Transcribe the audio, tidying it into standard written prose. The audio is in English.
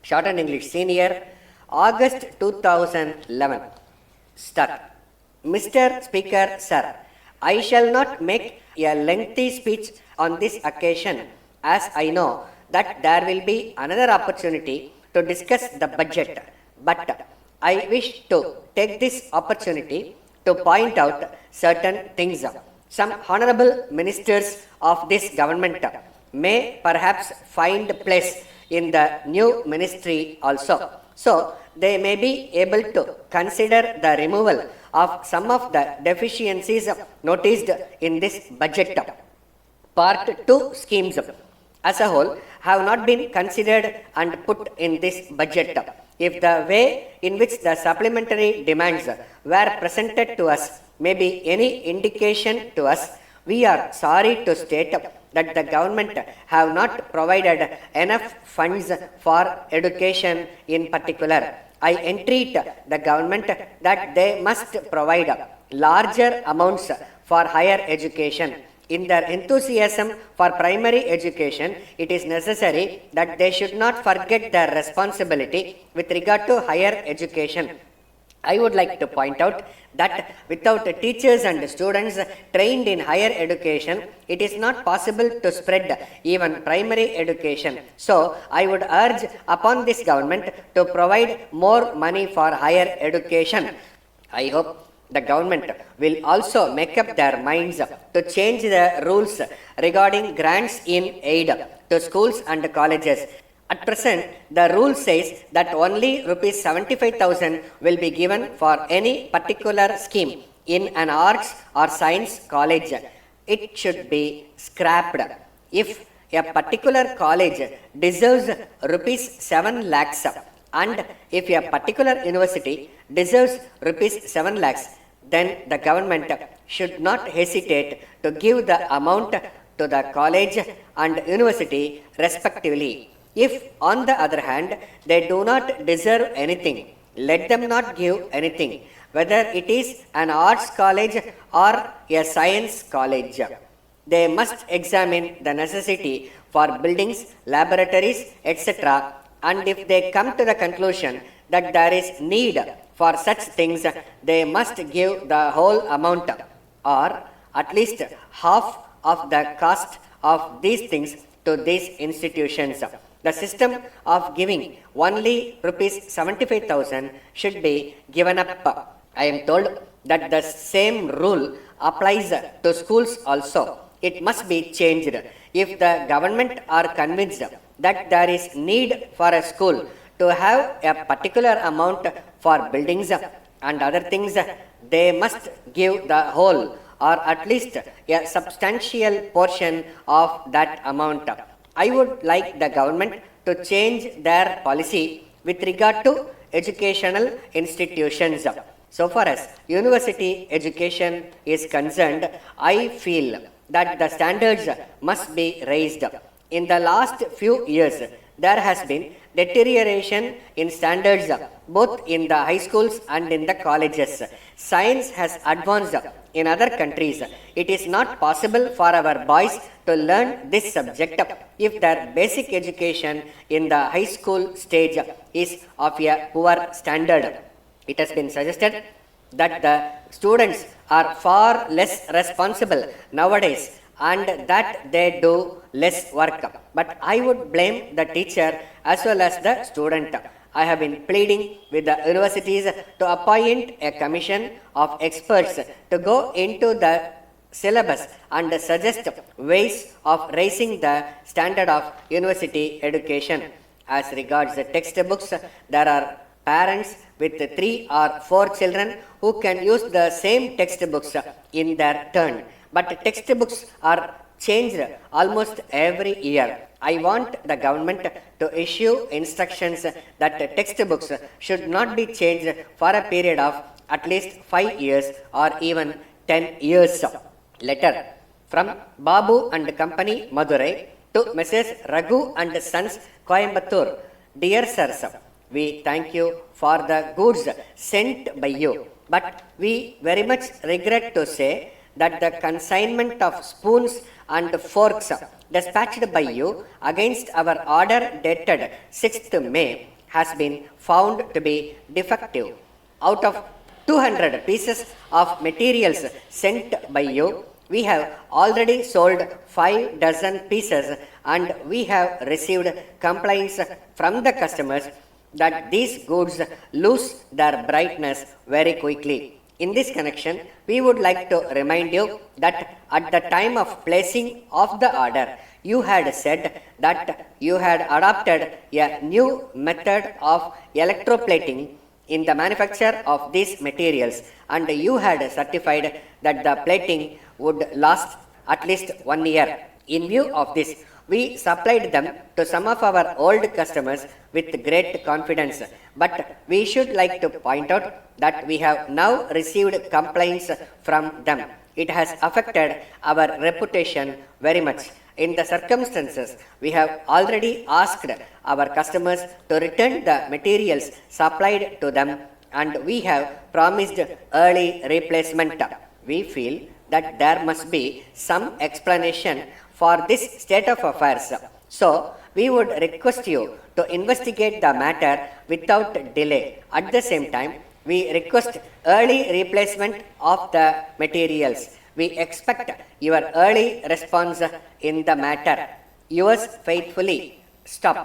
Short and English Senior, August 2011. Stuck. Mr. Speaker, Sir, I shall not make a lengthy speech on this occasion, as I know that there will be another opportunity to discuss the budget, but I wish to take this opportunity to point out certain things. Some honorable ministers of this government may perhaps find place in the new ministry also. So, they may be able to consider the removal of some of the deficiencies noticed in this budget. Part 2 schemes as a whole have not been considered and put in this budget. If the way in which the supplementary demands were presented to us may be any indication to us, we are sorry to state that the government have not provided enough funds for education in particular. I entreat the government that they must provide larger amounts for higher education. In their enthusiasm for primary education, it is necessary that they should not forget their responsibility with regard to higher education. I would like to point out that without teachers and students trained in higher education, it is not possible to spread even primary education. So, I would urge upon this government to provide more money for higher education. I hope the government will also make up their minds to change the rules regarding grants in aid to schools and colleges. At present, the rule says that only rupees 75,000 will be given for any particular scheme in an arts or science college. It should be scrapped. If a particular college deserves rupees 7 lakhs and if a particular university deserves rupees 7 lakhs, then the government should not hesitate to give the amount to the college and university respectively. If, on the other hand, they do not deserve anything, let them not give anything, whether it is an arts college or a science college. They must examine the necessity for buildings, laboratories, etc. And if they come to the conclusion that there is need for such things, they must give the whole amount or at least half of the cost of these things to these institutions. The system of giving only rupees 75,000 should be given up. I am told that the same rule applies to schools also. It must be changed. If the government are convinced that there is need for a school to have a particular amount for buildings and other things, they must give the whole or at least a substantial portion of that amount. I would like the government to change their policy with regard to educational institutions. So far as university education is concerned, I feel that the standards must be raised. In the last few years, there has been deterioration in standards both in the high schools and in the colleges. Science has advanced in other countries. It is not possible for our boys to learn this subject if their basic education in the high school stage is of a poor standard. It has been suggested that the students are far less responsible nowadays and that they do less work. But I would blame the teacher as well as the student. I have been pleading with the universities to appoint a commission of experts to go into the syllabus and suggest ways of raising the standard of university education. As regards the textbooks, there are parents with 3 or 4 children who can use the same textbooks in their turn. But textbooks are changed almost every year. I want the government to issue instructions that textbooks should not be changed for a period of at least 5 years or even 10 years. Letter from Babu and Company, Madurai, to Messrs. Raghu and Sons, Coimbatore. Dear sirs, we thank you for the goods sent by you, but we very much regret to say that the consignment of spoons and forks dispatched by you against our order dated 6th May has been found to be defective. Out of 200 pieces of materials sent by you, we have already sold 5 dozen pieces, and we have received complaints from the customers that these goods lose their brightness very quickly. In this connection, we would like to remind you that at the time of placing of the order, you had said that you had adopted a new method of electroplating in the manufacture of these materials, and you had certified that the plating would last at least 1 year. In view of this, we supplied them to some of our old customers with great confidence, but we should like to point out that we have now received complaints from them. It has affected our reputation very much. In the circumstances, we have already asked our customers to return the materials supplied to them, and we have promised early replacement. We feel that there must be some explanation for this state of affairs. So, we would request you to investigate the matter without delay. At the same time, we request early replacement of the materials. We expect your early response in the matter. Yours faithfully, Stop.